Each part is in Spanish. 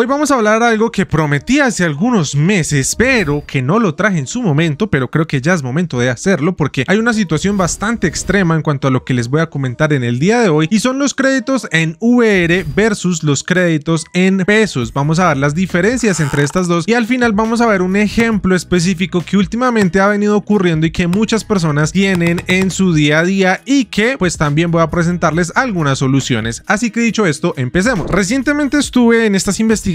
Hoy vamos a hablar de algo que prometí hace algunos meses, pero que no lo traje en su momento, pero creo que ya es momento de hacerlo porque hay una situación bastante extrema en cuanto a lo que les voy a comentar en el día de hoy y son los créditos en VR versus los créditos en pesos. Vamos a ver las diferencias entre estas dos y al final vamos a ver un ejemplo específico que últimamente ha venido ocurriendo y que muchas personas tienen en su día a día y que pues también voy a presentarles algunas soluciones. Así que dicho esto, empecemos. Recientemente estuve en estas investigaciones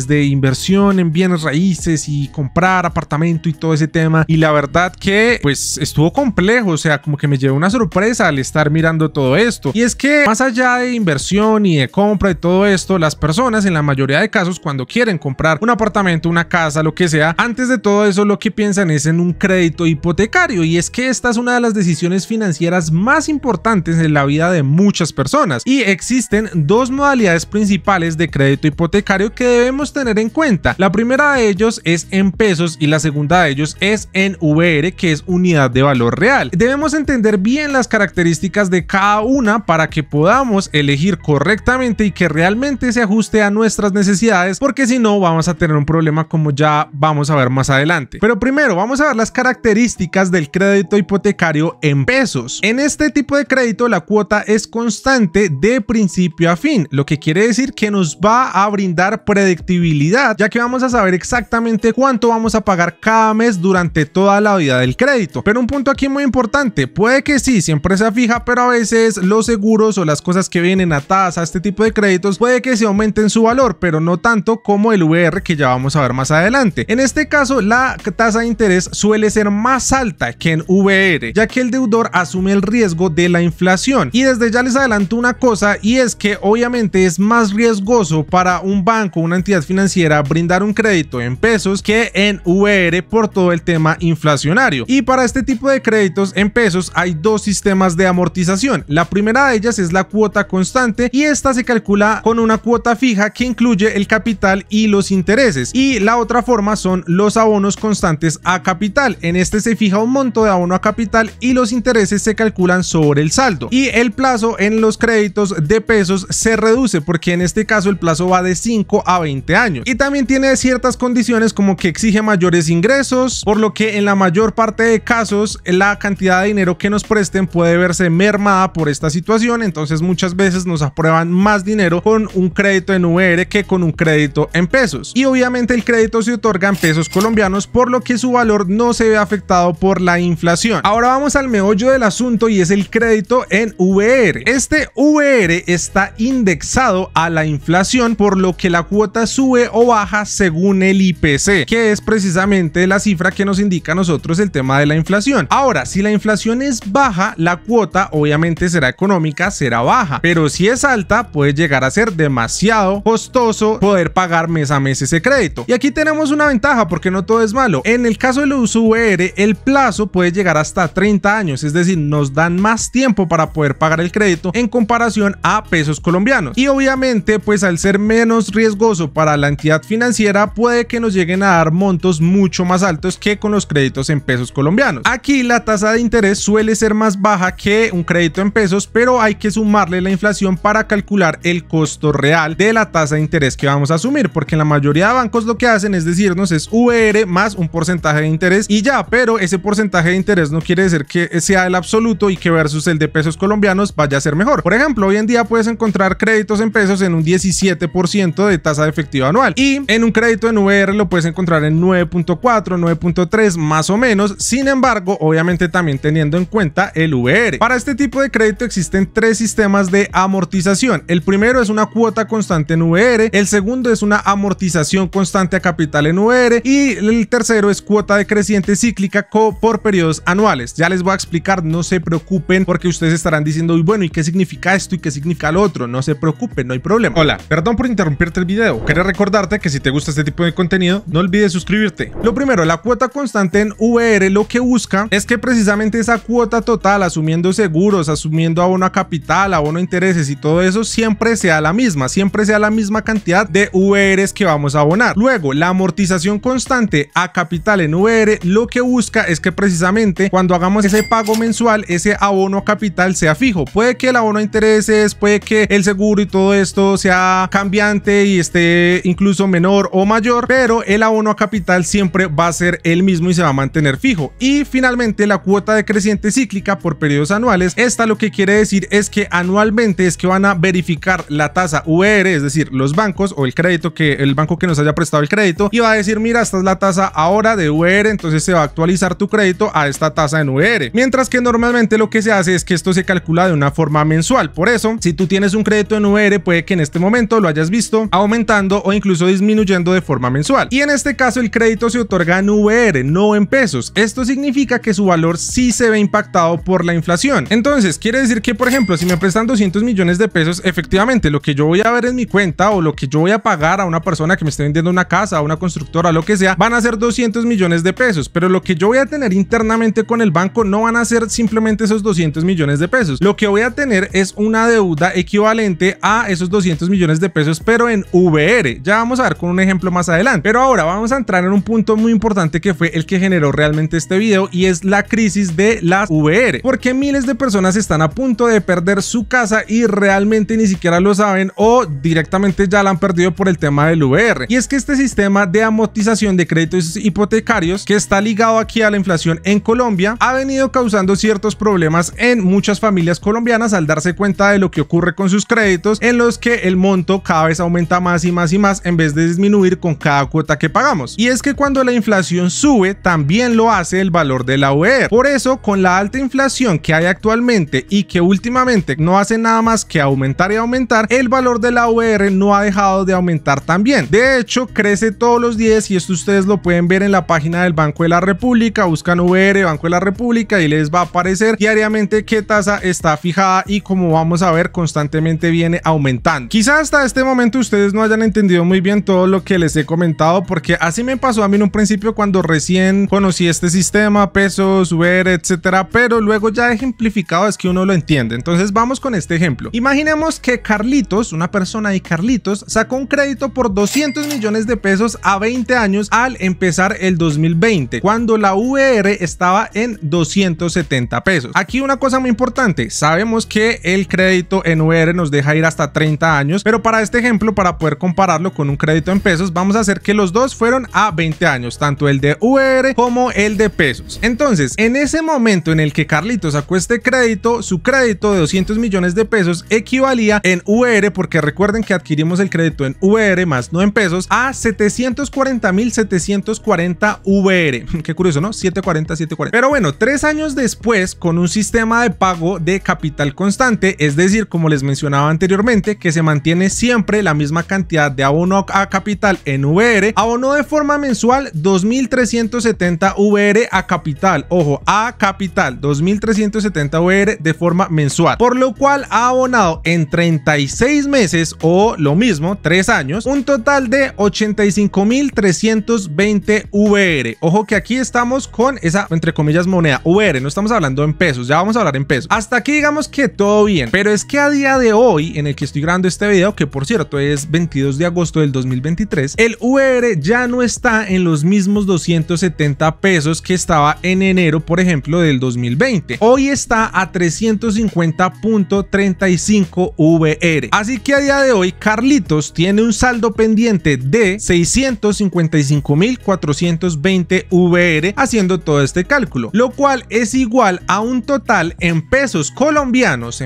de inversión en bienes raíces y comprar apartamento y todo ese tema y la verdad que pues estuvo complejo, o sea, como que me llevé una sorpresa al estar mirando todo esto y es que más allá de inversión y de compra y todo esto, las personas en la mayoría de casos cuando quieren comprar un apartamento, una casa, lo que sea, antes de todo eso lo que piensan es en un crédito hipotecario y es que esta es una de las decisiones financieras más importantes en la vida de muchas personas y existen dos modalidades principales de crédito hipotecario que debemos tener en cuenta. La primera de ellos es en pesos y la segunda de ellos es en VR, que es unidad de valor real. Debemos entender bien las características de cada una para que podamos elegir correctamente y que realmente se ajuste a nuestras necesidades, porque si no vamos a tener un problema como ya vamos a ver más adelante. Pero primero vamos a ver las características del crédito hipotecario en pesos. En este tipo de crédito la cuota es constante de principio a fin, lo que quiere decir que nos va a brindar predictibilidad, ya que vamos a saber exactamente cuánto vamos a pagar cada mes durante toda la vida del crédito. Pero un punto aquí muy importante, puede que sí, siempre sea fija, pero a veces los seguros o las cosas que vienen atadas a este tipo de créditos puede que se aumenten su valor, pero no tanto como el VR que ya vamos a ver más adelante. En este caso, la tasa de interés suele ser más alta que en VR, ya que el deudor asume el riesgo de la inflación. Y desde ya les adelanto una cosa, y es que obviamente es más riesgoso para un banco, una entidad financiera, brindar un crédito en pesos que en VR por todo el tema inflacionario. Y para este tipo de créditos en pesos hay dos sistemas de amortización. La primera de ellas es la cuota constante y esta se calcula con una cuota fija que incluye el capital y los intereses. Y la otra forma son los abonos constantes a capital. En este se fija un monto de abono a capital y los intereses se calculan sobre el saldo. Y el plazo en los créditos de pesos se reduce porque en este caso el plazo va de 5 a 20 años y también tiene ciertas condiciones como que exige mayores ingresos, por lo que en la mayor parte de casos la cantidad de dinero que nos presten puede verse mermada por esta situación. Entonces muchas veces nos aprueban más dinero con un crédito en VR que con un crédito en pesos y obviamente el crédito se otorga en pesos colombianos, por lo que su valor no se ve afectado por la inflación. Ahora vamos al meollo del asunto y es el crédito en VR. Este VR está indexado a la inflación, por lo que la cuota sube o baja según el IPC, que es precisamente la cifra que nos indica a nosotros el tema de la inflación. Ahora, si la inflación es baja, la cuota obviamente será económica, será baja, pero si es alta puede llegar a ser demasiado costoso poder pagar mes a mes ese crédito. Y aquí tenemos una ventaja porque no todo es malo. En el caso del uso VR, el plazo puede llegar hasta 30 años, es decir, nos dan más tiempo para poder pagar el crédito en comparación a pesos colombianos. Y obviamente pues al ser menos riesgoso para la entidad financiera puede que nos lleguen a dar montos mucho más altos que con los créditos en pesos colombianos. Aquí la tasa de interés suele ser más baja que un crédito en pesos, pero hay que sumarle la inflación para calcular el costo real de la tasa de interés que vamos a asumir, porque en la mayoría de bancos lo que hacen es decirnos es VR más un porcentaje de interés y ya, pero ese porcentaje de interés no quiere decir que sea el absoluto y que versus el de pesos colombianos vaya a ser mejor. Por ejemplo, hoy en día puedes encontrar créditos en pesos en un 17% de tasa de efectiva anual y en un crédito en VR lo puedes encontrar en 9.4, 9.3 más o menos. Sin embargo, obviamente también teniendo en cuenta el VR. Para este tipo de crédito existen tres sistemas de amortización. El primero es una cuota constante en VR, el segundo es una amortización constante a capital en VR y el tercero es cuota decreciente cíclica por periodos anuales. Ya les voy a explicar, no se preocupen porque ustedes estarán diciendo, bueno, ¿y qué significa esto y qué significa lo otro? No se preocupen, no hay problema. Hola, perdón por interrumpirte el video. Quería recordarte que si te gusta este tipo de contenido, no olvides suscribirte. Lo primero, la cuota constante en VR lo que busca es que precisamente esa cuota total, asumiendo seguros, asumiendo abono a capital, abono a intereses y todo eso, siempre sea la misma cantidad de VRs que vamos a abonar. Luego, la amortización constante a capital en VR lo que busca es que precisamente cuando hagamos ese pago mensual, ese abono a capital sea fijo. Puede que el abono a intereses, puede que el seguro y todo esto sea cambiante y esté incluso menor o mayor, pero el abono a capital siempre va a ser el mismo y se va a mantener fijo. Y finalmente la cuota decreciente cíclica por periodos anuales. Esta lo que quiere decir es que anualmente es que van a verificar la tasa VR, es decir, los bancos o el crédito, que el banco que nos haya prestado el crédito, y va a decir, mira, esta es la tasa ahora de VR, entonces se va a actualizar tu crédito a esta tasa en VR. Mientras que normalmente lo que se hace es que esto se calcula de una forma mensual. Por eso, si tú tienes un crédito en VR, puede que en este momento lo hayas visto aumentando o incluso disminuyendo de forma mensual. Y en este caso el crédito se otorga en VR, no en pesos. Esto significa que su valor sí se ve impactado por la inflación. Entonces, quiere decir que, por ejemplo, si me prestan 200 millones de pesos, efectivamente, lo que yo voy a ver en mi cuenta o lo que yo voy a pagar a una persona que me esté vendiendo una casa, a una constructora, lo que sea, van a ser 200 millones de pesos. Pero lo que yo voy a tener internamente con el banco no van a ser simplemente esos 200 millones de pesos. Lo que voy a tener es una deuda equivalente a esos 200 millones de pesos, pero en VR. Ya vamos a ver con un ejemplo más adelante. Pero ahora vamos a entrar en un punto muy importante que fue el que generó realmente este video, y es la crisis de las VR, porque miles de personas están a punto de perder su casa y realmente ni siquiera lo saben, o directamente ya la han perdido por el tema del VR. Y es que este sistema de amortización de créditos hipotecarios, que está ligado aquí a la inflación en Colombia, ha venido causando ciertos problemas en muchas familias colombianas al darse cuenta de lo que ocurre con sus créditos, en los que el monto cada vez aumenta más y más y más en vez de disminuir con cada cuota que pagamos. Y es que cuando la inflación sube, también lo hace el valor de la VR. Por eso, con la alta inflación que hay actualmente y que últimamente no hace nada más que aumentar y aumentar, el valor de la VR no ha dejado de aumentar también. De hecho, crece todos los días, y esto ustedes lo pueden ver en la página del Banco de la República. Buscan VR Banco de la República y les va a aparecer diariamente qué tasa está fijada, y como vamos a ver, constantemente viene aumentando. Quizás hasta este momento ustedes no hayan entendido muy bien todo lo que les he comentado, porque así me pasó a mí en un principio cuando recién conocí este sistema, pesos, VR, etcétera, pero luego ya ejemplificado es que uno lo entiende. Entonces vamos con este ejemplo. Imaginemos que Carlitos, una persona de Carlitos, sacó un crédito por 200 millones de pesos a 20 años al empezar el 2020, cuando la VR estaba en 270 pesos. Aquí una cosa muy importante, sabemos que el crédito en VR nos deja ir hasta 30 años, pero para este ejemplo, para poder compararlo con un crédito en pesos, vamos a hacer que los dos fueron a 20 años, tanto el de VR como el de pesos. Entonces, en ese momento en el que Carlitos sacó este crédito, su crédito de 200 millones de pesos equivalía en VR, porque recuerden que adquirimos el crédito en VR más no en pesos, a 740.740 VR. Qué curioso, ¿no? 740. Pero bueno, 3 años después, con un sistema de pago de capital constante, es decir, como les mencionaba anteriormente, que se mantiene siempre la misma cantidad de abono a capital en VR, abonó de forma mensual 2.370 VR a capital. Ojo, a capital, 2.370 VR de forma mensual, por lo cual ha abonado en 36 meses, o lo mismo, 3 años, un total de 85.320 VR. Ojo que aquí estamos con esa, entre comillas, moneda VR, no estamos hablando en pesos, ya vamos a hablar en pesos. Hasta aquí digamos que todo bien, pero es que a día de hoy, en el que estoy grabando este video, que por cierto es 22 de agosto del 2023, el VR ya no está en los mismos 270 pesos que estaba en enero, por ejemplo, del 2020. Hoy está a 350.35 VR. Así que a día de hoy, Carlitos tiene un saldo pendiente de 655.420 VR haciendo todo este cálculo, lo cual es igual a un total en pesos colombianos,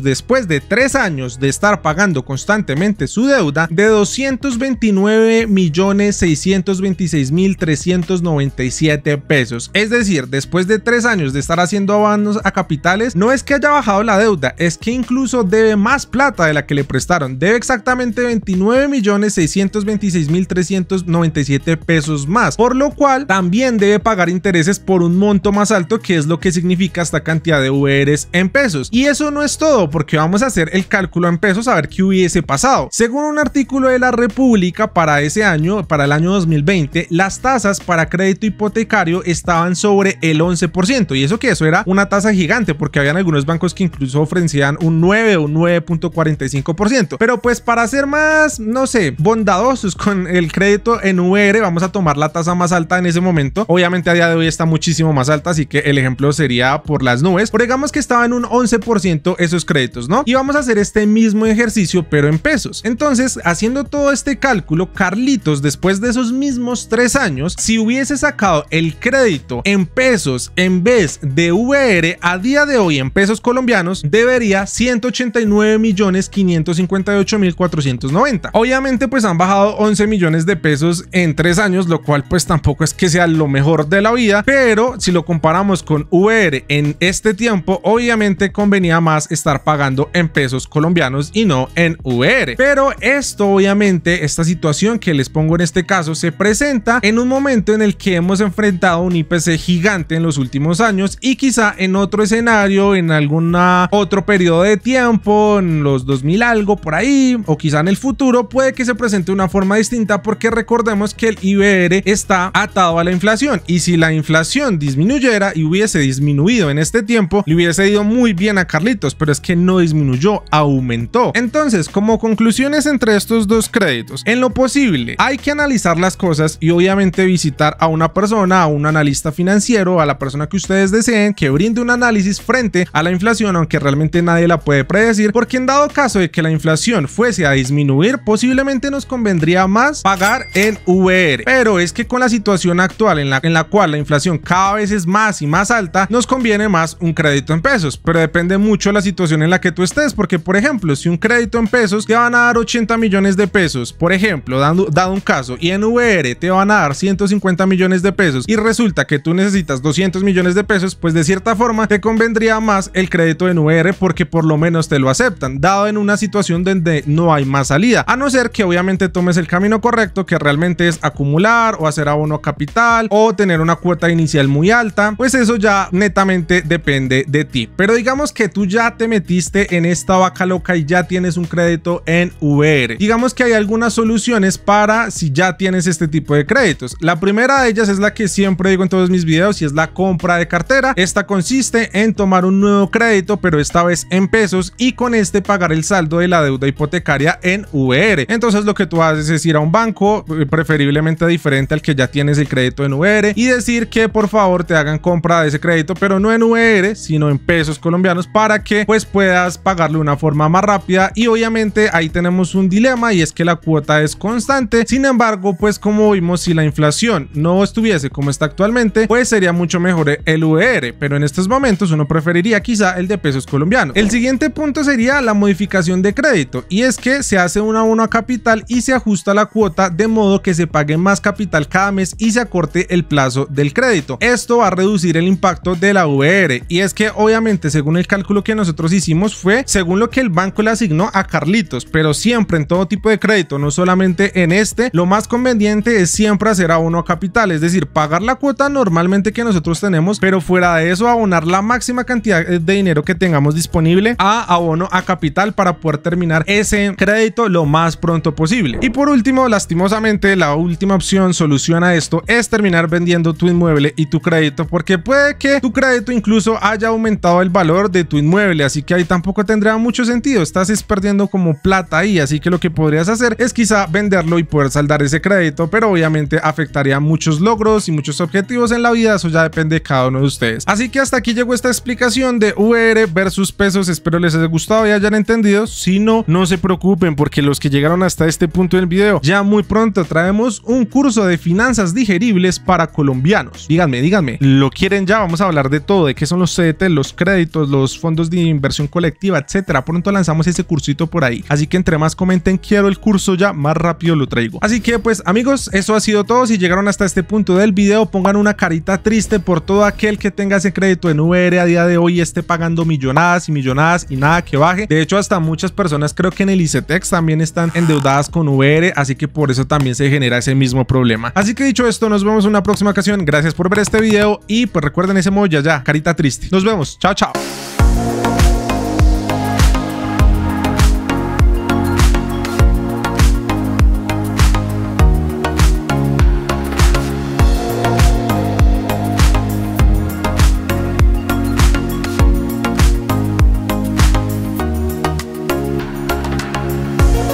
después de 3 años de estar pagando constantemente su deuda, de 229.626.397 pesos. Es decir, después de 3 años de estar haciendo abonos a capitales, no es que haya bajado la deuda, es que incluso debe más plata de la que le prestaron. Debe exactamente 29.626.397 pesos más, por lo cual también debe pagar intereses por un monto más alto, que es lo que significa esta cantidad de VRs en pesos. Y eso no es todo, porque vamos a hacer el cálculo en pesos a ver qué hubiese pasado. Según un artículo de la República, para ese año, para el año 2020, las tasas para crédito hipotecario estaban sobre el 11%, y eso que eso era una tasa gigante, porque habían algunos bancos que incluso ofrecían un 9 o un 9.45%. Pero pues para ser más, no sé, bondadosos con el crédito en VR, vamos a tomar la tasa más alta en ese momento. Obviamente a día de hoy está muchísimo más alta, así que el ejemplo sería por las nubes, pero digamos que estaba en un 11% esos créditos, ¿no? Y vamos a hacer este mismo ejercicio pero en pesos. pesos. Entonces, haciendo todo este cálculo, Carlitos, después de esos mismos 3 años, si hubiese sacado el crédito en pesos en vez de VR, a día de hoy en pesos colombianos, debería 189.558.490. Obviamente, pues han bajado 11 millones de pesos en 3 años, lo cual pues tampoco es que sea lo mejor de la vida, pero si lo comparamos con VR en este tiempo, obviamente convenía más estar pagando en pesos colombianos y no en VR. Pero esto, obviamente, esta situación que les pongo en este caso se presenta en un momento en el que hemos enfrentado un IPC gigante en los últimos años y quizá en otro escenario, en algún otro periodo de tiempo, en los 2000 algo por ahí, o quizá en el futuro, puede que se presente una forma distinta, porque recordemos que el IBR está atado a la inflación, y si la inflación disminuyera y hubiese disminuido en este tiempo, le hubiese ido muy bien a Carlitos, pero es que no disminuyó, aumentó. Entonces, como conclusiones entre estos dos créditos, en lo posible hay que analizar las cosas y obviamente visitar a una persona, a un analista financiero, a la persona que ustedes deseen que brinde un análisis frente a la inflación, aunque realmente nadie la puede predecir, porque en dado caso de que la inflación fuese a disminuir, posiblemente nos convendría más pagar en VR, pero es que con la situación actual en la cual la inflación cada vez es más y más alta, nos conviene más un crédito en pesos, pero depende mucho de la situación en la que tú estés, porque por ejemplo, si un crédito en pesos te van a dar 80 millones de pesos, por ejemplo, dado un caso, y en VR te van a dar 150 millones de pesos y resulta que tú necesitas 200 millones de pesos, pues de cierta forma te convendría más el crédito en VR, porque por lo menos te lo aceptan, dado en una situación donde no hay más salida, a no ser que obviamente tomes el camino correcto, que realmente es acumular o hacer abono capital o tener una cuota inicial muy alta, pues eso ya netamente depende de ti. Pero digamos que tú ya te metiste en esta vaca loca y ya tienes un crédito en VR. Digamos que hay algunas soluciones para si ya tienes este tipo de créditos. La primera de ellas es la que siempre digo en todos mis videos, y es la compra de cartera. Esta consiste en tomar un nuevo crédito, pero esta vez en pesos, y con este pagar el saldo de la deuda hipotecaria en VR. Entonces lo que tú haces es ir a un banco, preferiblemente diferente al que ya tienes el crédito en VR, y decir que por favor te hagan compra de ese crédito, pero no en VR, sino en pesos colombianos, para que pues puedas pagarlo de una forma más rápida. Y obviamente ahí tenemos un dilema, y es que la cuota es constante. Sin embargo, pues como vimos, si la inflación no estuviese como está actualmente, pues sería mucho mejor el VR, pero en estos momentos uno preferiría quizá el de pesos colombianos. El siguiente punto sería la modificación de crédito, y es que se hace un abono a capital y se ajusta la cuota de modo que se pague más capital cada mes y se acorte el plazo del crédito. Esto va a reducir el impacto de la VR, y es que obviamente según el cálculo que nosotros hicimos fue según lo que el banco le asignó a Carlitos, pero siempre en todo tipo de crédito, no solamente en este, lo más conveniente es siempre hacer abono a capital, es decir, pagar la cuota normalmente que nosotros tenemos, pero fuera de eso abonar la máxima cantidad de dinero que tengamos disponible a abono a capital para poder terminar ese crédito lo más pronto posible. Y por último, lastimosamente, la última opción solución a esto es terminar vendiendo tu inmueble y tu crédito, porque puede que tu crédito incluso haya aumentado el valor de tu inmueble, así que ahí tampoco tendría mucho sentido, estás perdiendo como plata ahí, así que lo que podrías hacer es quizá venderlo y poder saldar ese crédito, pero obviamente afectaría muchos logros y muchos objetivos en la vida, eso ya depende de cada uno de ustedes. Así que hasta aquí llegó esta explicación de VR versus pesos, espero les haya gustado y hayan entendido. Si no, no se preocupen, porque los que llegaron hasta este punto del video, ya muy pronto traemos un curso de finanzas digeribles para colombianos. Díganme, ¿lo quieren ya? Vamos a hablar de todo, de qué son los CDT, los créditos, los fondos de inversión colectiva, etcétera. Pronto lanzamos ese cursito por ahí, así que entre más comenten quiero el curso, ya más rápido lo traigo. Así que pues amigos, eso ha sido todo. Si llegaron hasta este punto del video, pongan una carita triste por todo aquel que tenga ese crédito en VR a día de hoy y esté pagando millonadas y millonadas y nada que baje. De hecho, hasta muchas personas creo que en el ICETEX también están endeudadas con VR, así que por eso también se genera ese mismo problema. Así que dicho esto, nos vemos en una próxima ocasión. Gracias por ver este video y pues recuerden ese emoji ya, carita triste. Nos vemos. Chao, chao.